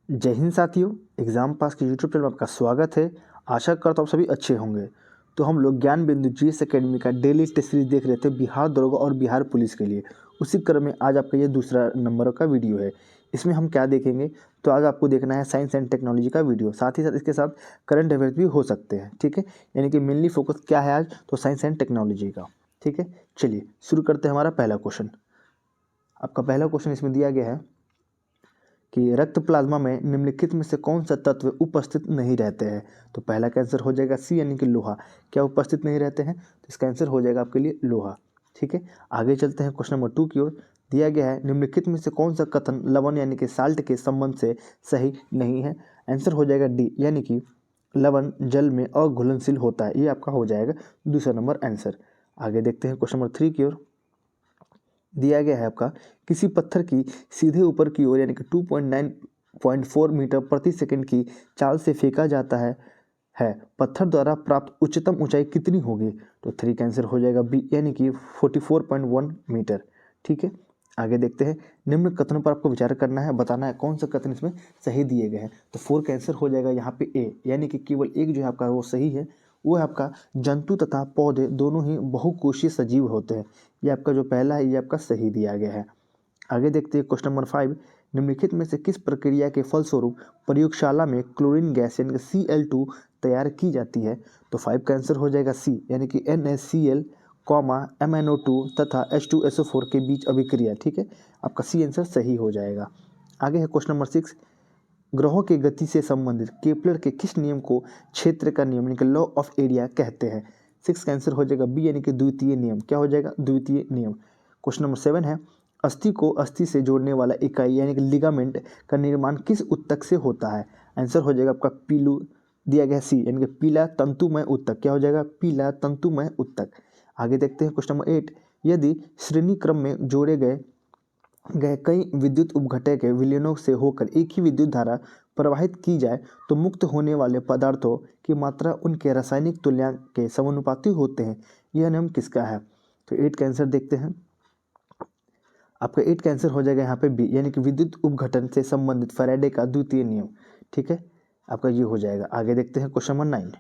जय हिंद साथियों, exam pass के यूट्यूब चैनल में आपका स्वागत है। आशा करता हूँ आप सभी अच्छे होंगे। तो हम लोग ज्ञान बिंदु जीएस एकेडमी का डेली टेस्ट सीरीज देख रहे थे बिहार दरोगा और बिहार पुलिस के लिए। उसी क्रम में आज आपका ये दूसरा नंबर का वीडियो है। इसमें हम क्या देखेंगे, तो आज आपको देखना है साइंस एंड टेक्नोलॉजी का वीडियो, साथ ही साथ इसके साथ करंट अफेयर्स भी हो सकते हैं। ठीक है, यानी कि मेनली फोकस क्या है आज, तो साइंस एंड टेक्नोलॉजी का। ठीक है, चलिए शुरू करते हैं हमारा पहला क्वेश्चन। आपका पहला क्वेश्चन इसमें दिया गया है कि रक्त प्लाज्मा में निम्नलिखित में से कौन सा तत्व उपस्थित नहीं रहते हैं। तो पहला का आंसर हो जाएगा सी, यानी कि लोहा। क्या उपस्थित नहीं रहते हैं, तो इसका आंसर हो जाएगा आपके लिए लोहा। ठीक है, आगे चलते हैं क्वेश्चन नंबर 2 की ओर। दिया गया है निम्नलिखित में से कौन सा कथन लवण यानी कि साल्ट के संबंध से सही नहीं है। आंसर हो जाएगा डी, यानी कि लवण जल में अघुलनशील होता है। ये आपका हो जाएगा दूसरा नंबर आंसर। आगे देखते हैं क्वेश्चन नंबर 3 की ओर। दिया गया है आपका किसी पत्थर की सीधे ऊपर की ओर यानी कि 2.9.4 मीटर प्रति सेकंड की चाल से फेंका जाता है पत्थर द्वारा प्राप्त उच्चतम ऊंचाई कितनी होगी। तो 3 का आंसर हो जाएगा बी, यानी कि 44.1 मीटर। ठीक है, आगे देखते हैं। निम्न कथनों पर आपको विचार करना है, बताना है कौन सा कथन इसमें सही दिए गए हैं। तो 4 का आंसर हो जाएगा यहाँ पे ए, यानी कि केवल एक जो है आपका वो सही है। वो है आपका जंतु तथा पौधे दोनों ही बहुकोशीय सजीव होते हैं। ये आपका जो पहला है ये आपका सही दिया गया है। आगे देखते हैं क्वेश्चन नंबर 5। निम्नलिखित में से किस प्रक्रिया के फलस्वरूप प्रयोगशाला में क्लोरीन गैस यानी कि Cl2 तैयार की जाती है। तो 5 का आंसर हो जाएगा सी, यानी कि NaCl, MnO2 तथा H2SO4 के बीच अभिक्रिया। ठीक है, आपका सी आंसर सही हो जाएगा। आगे है क्वेश्चन नंबर 6। ग्रहों की गति से संबंधित केपलर के किस नियम को क्षेत्र का नियम यानी कि लॉ ऑफ एरिया कहते हैं। 6 का आंसर हो जाएगा बी, यानी कि द्वितीय नियम। क्या हो जाएगा, द्वितीय नियम। क्वेश्चन नंबर 7 है अस्थि को अस्थि से जोड़ने वाला इकाई यानी कि लिगामेंट का निर्माण किस ऊतक से होता है। आंसर हो जाएगा आपका पीलू, दिया गया सी, यानी कि पीला तंतुमय ऊतक। क्या हो जाएगा, पीला तंतुमय ऊतक। आगे देखते हैं क्वेश्चन नंबर 8। यदि श्रेणी क्रम में जोड़े गए कई विद्युत उपघटक के विलयनों से होकर एक ही विद्युत धारा प्रवाहित की जाए तो मुक्त होने वाले पदार्थों की मात्रा उनके रासायनिक तुल्यांक के समानुपाती होते हैं। यह नियम किसका है। तो 8 का आंसर देखते हैं। आपका 8 का आंसर हो जाएगा यहाँ पे बी, यानी कि विद्युत उपघटन से संबंधित फैराडे का द्वितीय नियम। ठीक है, आपका ये हो जाएगा। आगे देखते हैं क्वेश्चन नंबर 9।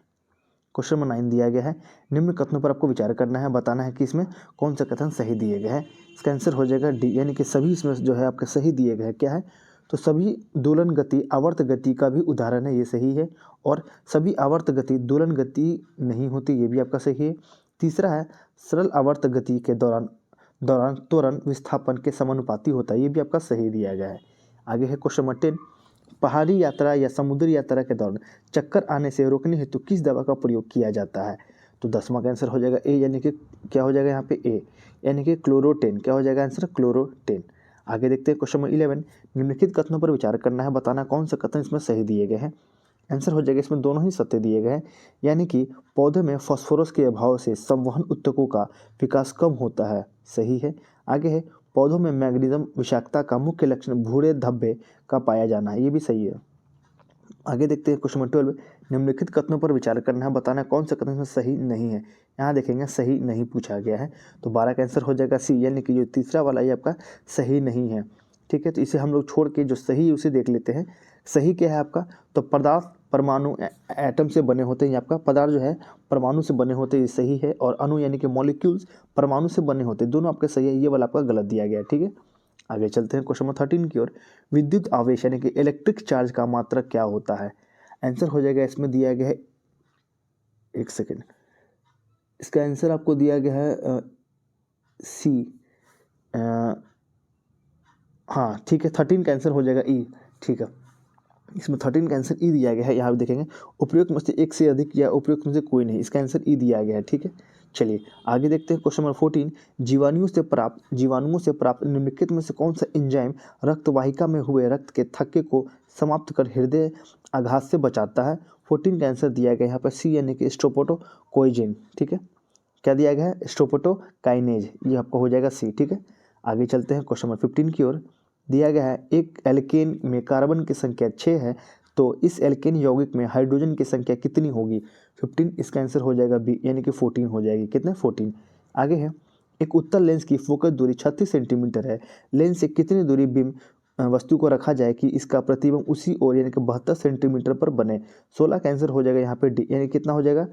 क्वेश्चन नंबर 9 दिया गया है निम्न कथनों पर आपको विचार करना है, बताना है कि इसमें कौन सा कथन सही दिए गए हैं। इसका आंसर हो जाएगा डी, यानी कि सभी इसमें जो है आपके सही दिए गए हैं। क्या है, तो सभी दोलन गति आवर्त गति का भी उदाहरण है, ये सही है। और सभी आवर्त गति दोलन गति नहीं होती, ये भी आपका सही है। तीसरा है सरल आवर्त गति के दौरान दौरान त्वरण विस्थापन के समानुपाती होता है, ये भी आपका सही दिया गया है। आगे है क्वेश्चन नंबर 10। पहाड़ी यात्रा या समुद्री यात्रा के दौरान चक्कर आने से रोकने हेतु किस दवा का प्रयोग किया जाता है। तो 10वां का आंसर हो जाएगा ए, यानी कि क्या हो जाएगा यहाँ पे ए, यानी कि क्लोरोटेन। क्या हो जाएगा आंसर, क्लोरोटेन। आगे देखते हैं क्वेश्चन नंबर 11। निम्नलिखित कथनों पर विचार करना है, बताना कौन सा कथन इसमें सही दिए गए हैं। आंसर हो जाएगा इसमें दोनों ही सत्य दिए गए हैं, यानी कि पौधे में फास्फोरस के अभाव से संवहन ऊतकों का विकास कम होता है, सही है। आगे है पौधों में मैग्नीशियम विषाक्तता का मुख्य लक्षण भूरे धब्बे का पाया जाना है, ये भी सही है। आगे देखते हैं क्वेश्चन नंबर 12। निम्नलिखित कथनों पर विचार करना है, बताना कौन सा कथन इसमें सही नहीं है। यहाँ देखेंगे सही नहीं पूछा गया है, तो 12 का आंसर हो जाएगा सी, यानी कि जो तीसरा वाला ये आपका सही नहीं है। ठीक है, तो इसे हम लोग छोड़ के जो सही है उसे देख लेते हैं। सही क्या है आपका, तो पदार्थ परमाणु एटम से बने होते हैं। ये आपका पदार्थ जो है परमाणु से बने होते हैं, ये सही है। और अणु यानी कि मॉलिक्यूल्स परमाणु से बने होते हैं, दोनों आपके सही है। ये वाला आपका गलत दिया गया है। ठीक है, आगे चलते हैं क्वेश्चन नंबर 13 की ओर। विद्युत आवेश यानी कि इलेक्ट्रिक चार्ज का मात्रक क्या होता है। आंसर हो जाएगा इसमें दिया गया है, एक सेकेंड, इसका आंसर आपको दिया गया है सी। हाँ ठीक है, 13 का आंसर हो जाएगा ई। ठीक है, इसमें 13 का आंसर ई दिया गया है। यहाँ पे देखेंगे उपयुक्त में से एक से अधिक या उपयुक्त में से कोई नहीं, इसका आंसर ई दिया गया है। ठीक है, चलिए आगे देखते हैं क्वेश्चन नंबर 14। जीवाणुओं से प्राप्त निम्नलिखित में से कौन सा एंजाइम रक्त वाहिका में हुए रक्त के थक्के को समाप्त कर हृदय आघात से बचाता है। 14 का आंसर दिया गया यहाँ पर सी, यानी कि स्ट्रोप्टोकोइजिन। ठीक है, क्या दिया गया है, स्ट्रोप्टोकाइनेज, ये आपका हो जाएगा सी। ठीक है, आगे चलते हैं क्वेश्चन नंबर 15 की ओर। दिया गया है एक एल्केन में कार्बन की संख्या 6 है, तो इस एल्केन यौगिक में हाइड्रोजन की संख्या कितनी होगी। 15, इसका आंसर हो जाएगा बी, यानी कि 14 हो जाएगी। कितना, 14। आगे है एक उत्तल लेंस की फोकस दूरी 36 सेंटीमीटर है, लेंस से कितनी दूरी बीम वस्तु को रखा जाए कि इसका प्रतिबिंब उसी ओर यानी कि 72 सेंटीमीटर पर बने। 16 का आंसर हो जाएगा यहाँ पे डी, यानी कितना हो जाएगा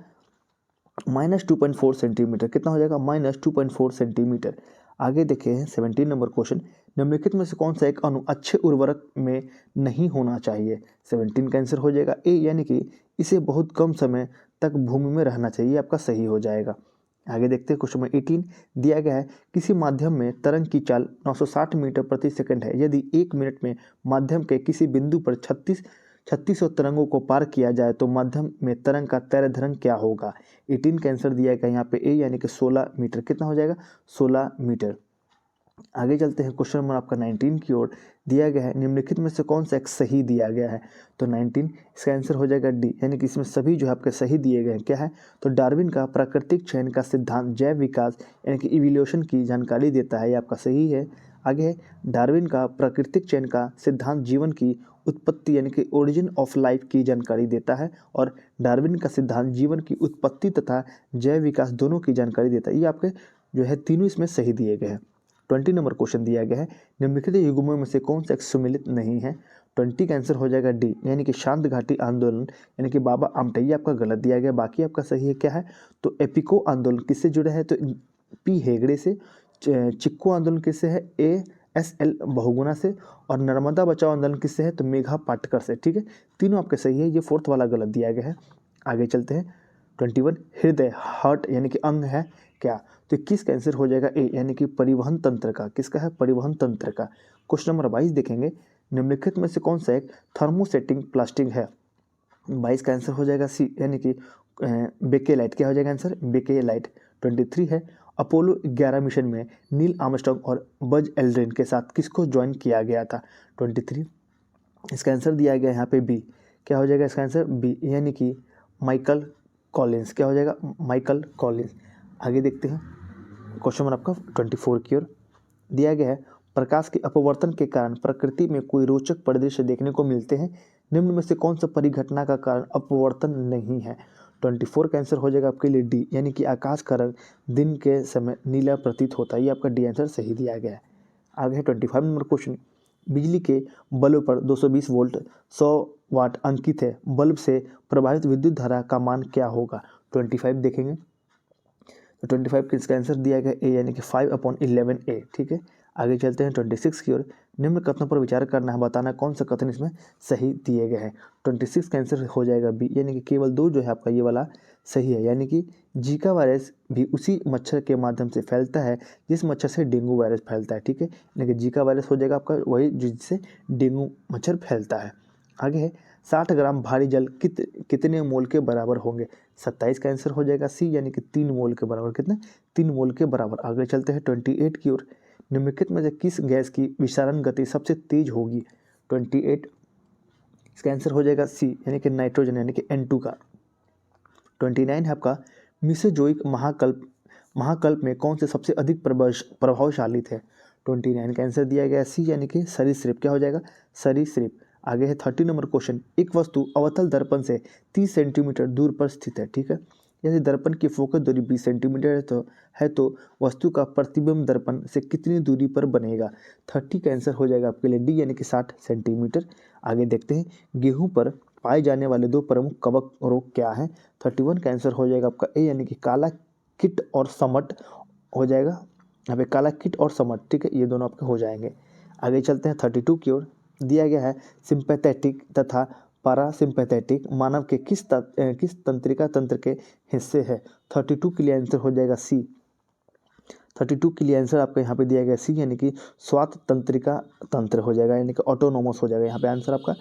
-2.4 सेंटीमीटर। कितना हो जाएगा -2.4 सेंटीमीटर। आगे देखे हैं 17 नंबर क्वेश्चन, निम्नलिखित में से कौन सा एक अणु अच्छे उर्वरक में नहीं होना चाहिए। 17 का आंसर हो जाएगा ए, यानी कि इसे बहुत कम समय तक भूमि में रहना चाहिए, आपका सही हो जाएगा। आगे देखते हैं क्वेश्चन नंबर 18 दिया गया है किसी माध्यम में तरंग की चाल 960 मीटर प्रति सेकंड है। यदि 1 मिनट में माध्यम के किसी बिंदु पर 3600 तरंगों को पार किया जाए तो माध्यम में तरंग का तैरधरण क्या होगा। 18 का आंसर दिया गया यहाँ पे ए, यानी कि 16 मीटर। कितना हो जाएगा 16 मीटर। आगे चलते हैं क्वेश्चन नंबर आपका 19 की ओर। दिया गया है निम्नलिखित में से कौन सा एक सही दिया गया है। तो 19 इसका आंसर हो जाएगा डी, यानी कि इसमें सभी जो है आपके सही दिए गए हैं। क्या है तो डार्विन का प्राकृतिक चयन का सिद्धांत जैव विकास यानी कि इवोल्यूशन की जानकारी देता है, ये आपका सही है। आगे है डार्विन का प्राकृतिक चयन का सिद्धांत जीवन की उत्पत्ति यानी कि ओरिजिन ऑफ लाइफ की जानकारी देता है, और डार्विन का सिद्धांत जीवन की उत्पत्ति तथा जैव विकास दोनों की जानकारी देता है। ये आपके जो है तीनों इसमें सही दिए गए हैं। 20 नंबर क्वेश्चन दिया गया है निम्नलिखित युग्मों में से कौन सा एक सुमेलित नहीं है। 20 का आंसर हो जाएगा डी, यानी कि शांत घाटी आंदोलन यानी कि बाबा आमटे, ये आपका गलत दिया गया। बाकी आपका सही है। क्या है तो एपिको आंदोलन किससे जुड़ा है तो पी हेगड़े से। चिक्को आंदोलन किससे है ASL बहुगुणा से। और नर्मदा बचाओ आंदोलन किससे है तो मेघा पाटकर से। ठीक है, तीनों आपके सही है, ये फोर्थ वाला गलत दिया गया है। आगे चलते हैं 21 हृदय हार्ट यानी कि अंग है क्या। तो 21 का आंसर हो जाएगा ए, यानी कि परिवहन तंत्र का। किसका है परिवहन तंत्र का। क्वेश्चन नंबर 22 देखेंगे निम्नलिखित में से कौन सा एक थर्मोसेटिंग प्लास्टिक है। 22 का आंसर हो जाएगा सी, यानी कि बेकेलाइट। क्या हो जाएगा आंसर बेकेलाइट। 23 है अपोलो 11 मिशन में नील आर्मस्ट्रांग और बज एल्ड्रिन के साथ किसको ज्वाइन किया गया था। 23 इसका आंसर दिया गया यहाँ पे बी। क्या हो जाएगा इसका आंसर बी, यानी कि माइकल कॉलिंस। क्या हो जाएगा माइकल कॉलिंस। आगे देखते हैं क्वेश्चन नंबर आपका 24 की ओर। दिया गया है प्रकाश के अपवर्तन के कारण प्रकृति में कोई रोचक परिदृश्य देखने को मिलते हैं। निम्न में से कौन सा परिघटना का कारण अपवर्तन नहीं है। 24 का आंसर हो जाएगा आपके लिए डी, यानी कि आकाश का रंग दिन के समय नीला प्रतीत होता है। ये आपका डी आंसर सही दिया गया है। आगे है 25 नंबर क्वेश्चन, बिजली के बल्ब पर 220 वोल्ट 100 वाट अंकित है, बल्ब से प्रभावित विद्युत धारा का मान क्या होगा। 25 देखेंगे तो 25 का इसका आंसर दिया गया ए, यानी कि 5/11A। ठीक है, आगे चलते हैं 26 की ओर। निम्न कथनों पर विचार करना है, बताना कौन सा कथन इसमें सही दिए गए हैं। 26 का आंसर हो जाएगा बी, यानी कि केवल 2 जो है आपका ये वाला सही है, यानी कि जीका वायरस भी उसी मच्छर के माध्यम से फैलता है जिस मच्छर से डेंगू वायरस फैलता है। ठीक है, यानी कि जीका वायरस हो जाएगा आपका वही जिससे डेंगू मच्छर फैलता है। आगे है 60 ग्राम भारी जल कितने मोल के बराबर होंगे। 27 का आंसर हो जाएगा सी, यानी कि 3 मोल के बराबर। कितने 3 मोल के बराबर। आगे चलते हैं 28 की ओर। निम्नलिखित में से किस गैस की विसारण गति सबसे तेज होगी। 28 इसका आंसर हो जाएगा सी, यानी कि नाइट्रोजन यानी कि N2 का। 29 है आपका मिसोजोइक महाकल्प में कौन से सबसे अधिक प्रभावशाली थे। 29 का आंसर दिया गया सी, यानी कि सरीसृप। क्या हो जाएगा सरीसृप। आगे है 30 नंबर क्वेश्चन, एक वस्तु अवतल दर्पण से 30 सेंटीमीटर दूर पर स्थित है। ठीक है, यदि दर्पण की फोकस दूरी 20 सेंटीमीटर है तो वस्तु का प्रतिबिंब दर्पण से कितनी दूरी पर बनेगा। 30 का आंसर हो जाएगा आपके लिए डी, यानी कि 60 सेंटीमीटर। आगे देखते हैं गेहूं पर पाए जाने वाले 2 प्रमुख कवक रोग क्या हैं। 31 का आंसर हो जाएगा आपका ए, यानी कि काला कीट और समट हो जाएगा यहाँ पे, काला कीट और समट। ठीक है, ये दोनों आपके हो जाएंगे। आगे चलते हैं 32 की ओर। दिया गया है सिंपैथेटिक तथा पारासिम्पैथेटिक मानव के किस तंत्रिका तंत्र के हिस्से है। 32 के लिए आंसर हो जाएगा सी। 32 के लिए आंसर आपका यहाँ पे दिया गया सी, यानी कि स्वात तंत्रिका तंत्र हो जाएगा, यानी कि ऑटोनोमस हो जाएगा यहाँ पे आंसर आपका।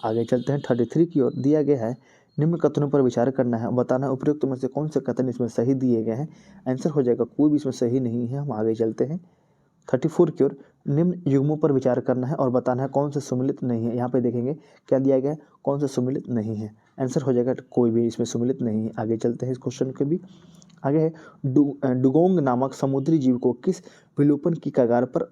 आगे चलते हैं 33 की ओर। दिया गया है निम्न कथनों पर विचार करना है, बताना है उपयुक्त में से कौन से कथन इसमें सही दिए गए हैं। आंसर हो जाएगा कोई भी इसमें सही नहीं है। हम आगे चलते हैं 34 की ओर। निम्न युग्मों पर विचार करना है और बताना है कौन से सुमिलित नहीं है। यहाँ पे देखेंगे क्या दिया गया है, कौन सा सुमिलित नहीं है। आंसर हो जाएगा कोई भी इसमें सुमिलित नहीं है। आगे चलते हैं इस क्वेश्चन के भी। आगे है डुगोंग नामक समुद्री जीव को किस विलोपन की कगार पर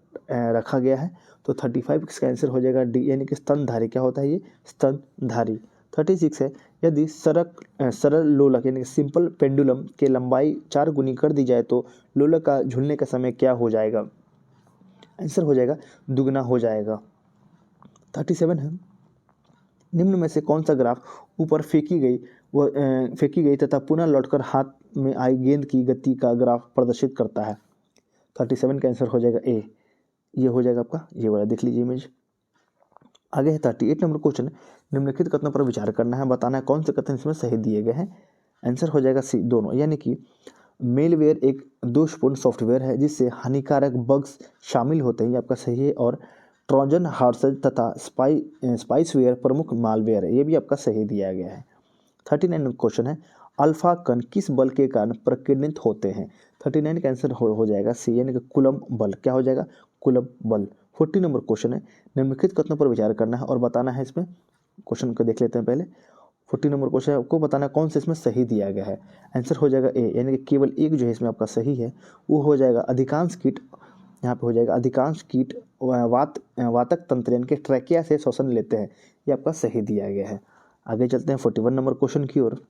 रखा गया है। तो 35 इसका आंसर हो जाएगा डी, यानी कि स्तनधारी। क्या होता है ये स्तनधारी। 36 है यदि सरल लोलक यानी कि सिंपल पेंडुलम की लंबाई 4 गुनी कर दी जाए तो लोलक का झूलने का समय क्या हो जाएगा। आंसर हो जाएगा दुगना हो जाएगा। 37 है, निम्न में से कौन सा ग्राफ ऊपर फेंकी गई तथा पुनः लौटकर हाथ में आई गेंद की गति का ग्राफ प्रदर्शित करता है। 37 का आंसर हो जाएगा ए, ये हो जाएगा आपका ये वाला, देख लीजिए इमेज। आगे है 38 नंबर क्वेश्चन, निम्नलिखित कथनों पर विचार करना है, बताना है कौन से कथन इसमें सही दिए गए हैं। आंसर हो जाएगा सी, दोनों, यानी कि मेलवेयर एक दोषपूर्ण सॉफ्टवेयर है जिससे हानिकारक बग्स शामिल होते हैं, ये आपका सही है। और ट्रोजन हॉर्सेज तथा स्पाइसवेयर प्रमुख मालवेयर है, ये भी आपका सही दिया गया है। 39 क्वेश्चन है, अल्फा कण किस बल के कारण प्रकीर्णित होते हैं। 39 का आंसर हो जाएगा सी, यानी कि कूलम बल, क्या हो जाएगा, कूलम बल। 40 नंबर क्वेश्चन है, निम्नलिखित कथनों पर विचार करना है और बताना है, इसमें क्वेश्चन को देख लेते हैं पहले। 40 नंबर क्वेश्चन है, आपको बताना कौन सा इसमें सही दिया गया है। आंसर हो जाएगा ए, यानी कि केवल एक जो है इसमें आपका सही है, वो हो जाएगा अधिकांश कीट, यहाँ पे हो जाएगा अधिकांश कीट वातक तंत्र यानी कि ट्रैकिया से श्वसन लेते हैं, ये आपका सही दिया गया है। आगे चलते हैं 41 नंबर क्वेश्चन की ओर।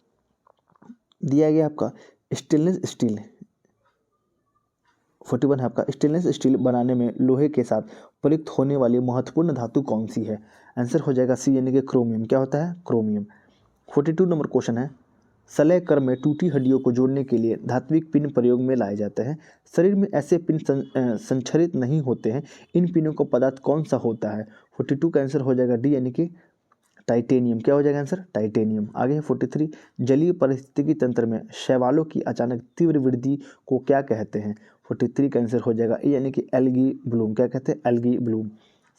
दिया गया आपका स्टेनलेस स्टील, 41 है आपका, स्टेनलेस स्टील बनाने में लोहे के साथ प्रयुक्त होने वाली महत्वपूर्ण धातु कौन सी है। आंसर हो जाएगा सी, यानी कि क्रोमियम, क्या होता है, क्रोमियम। 42 नंबर क्वेश्चन है, सलह कर में टूटी हड्डियों को जोड़ने के लिए धात्विक पिन प्रयोग में लाए जाते हैं, शरीर में ऐसे पिन संचरित नहीं होते हैं, इन पिनों का पदार्थ कौन सा होता है। 42 का आंसर हो जाएगा डी, यानी कि टाइटेनियम, क्या हो जाएगा आंसर, टाइटेनियम। आगे है 43, जलीय पारिस्थितिकी तंत्र में शैवालों की अचानक तीव्र वृद्धि को क्या कहते हैं। 43 का आंसर हो जाएगा ए, यानी कि एल्गी ब्लूम, क्या कहते हैं, एल्गी ब्लूम।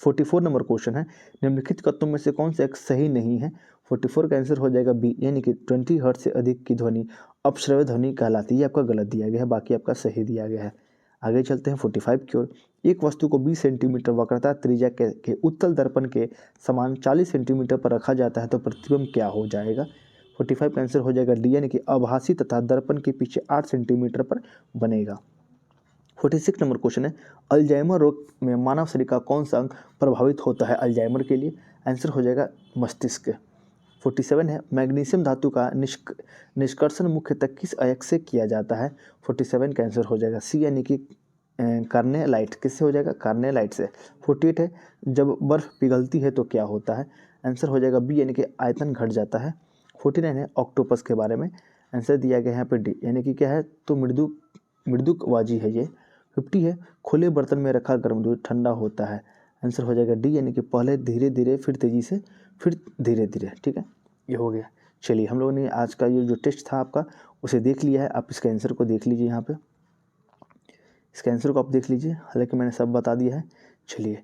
44 नंबर क्वेश्चन है, निम्नलिखित कथनों में से कौन सा एक सही नहीं है। 44 का आंसर हो जाएगा बी, यानी कि 20 हर्ट्ज से अधिक की ध्वनि अपश्रव्य ध्वनि कहलाती है, आपका गलत दिया गया है, बाकी आपका सही दिया गया है। आगे चलते हैं 45 की ओर। एक वस्तु को 20 सेंटीमीटर वक्रता त्रिज्या के उत्तल दर्पण के समान 40 सेंटीमीटर पर रखा जाता है तो प्रतिबिंब क्या हो जाएगा। 45 का आंसर हो जाएगा डी, यानी कि आभासी तथा दर्पण के पीछे 8 सेंटीमीटर पर बनेगा। 46 नंबर क्वेश्चन है, अल्जाइमर रोग में मानव शरीर का कौन सा अंग प्रभावित होता है अल्जाइमर के लिए। आंसर हो जाएगा मस्तिष्क। 47 है, मैग्नीशियम धातु का निष्कर्षण मुख्यतः किस अयस्क से किया जाता है। 47 का आंसर हो जाएगा सी, यानी कि कार्नेलाइट, किससे हो जाएगा, कार्नेलाइट से। 48 है, जब बर्फ पिघलती है तो क्या होता है। आंसर हो जाएगा बी, यानी कि आयतन घट जाता है। 49 है, ऑक्टोपस के बारे में, आंसर दिया गया है यहाँ पे डी, यानी कि क्या है, तो मृदुकवाजी है ये। 50 है, खुले बर्तन में रखा गर्म दूध ठंडा होता है। आंसर हो जाएगा डी, यानी कि पहले धीरे धीरे, फिर तेज़ी से, फिर धीरे धीरे, ठीक है, ये हो गया। चलिए, हम लोगों ने आज का ये जो टेस्ट था आपका उसे देख लिया है। आप इसके आंसर को देख लीजिए, यहाँ पे इसके आंसर को आप देख लीजिए, हालांकि मैंने सब बता दिया है। चलिए,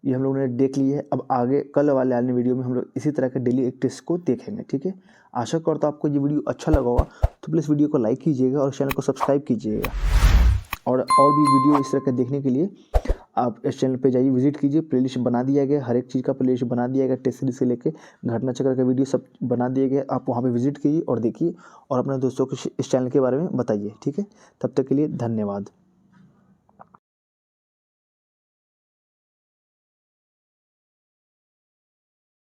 ये हम लोगों ने देख लिया है। अब आगे कल वाले आने वीडियो में हम लोग इसी तरह के डेली एक टेस्ट को देखेंगे, ठीक है। आशा करता हूँ आपको ये वीडियो अच्छा लगा होगा, तो प्लीज़ वीडियो को लाइक कीजिएगा और चैनल को सब्सक्राइब कीजिएगा। और भी वीडियो इस तरह के देखने के लिए आप इस चैनल पे जाइए, विजिट कीजिए। प्लेलिस्ट बना दिया गया, हर एक चीज़ का प्लेलिस्ट बना दिया गया, टेस्ट सीरीज से लेके घटना चक्र का वीडियो सब बना दिए गए। आप वहाँ पे विजिट कीजिए और देखिए और अपने दोस्तों को इस चैनल के बारे में बताइए, ठीक है। तब तक के लिए धन्यवाद।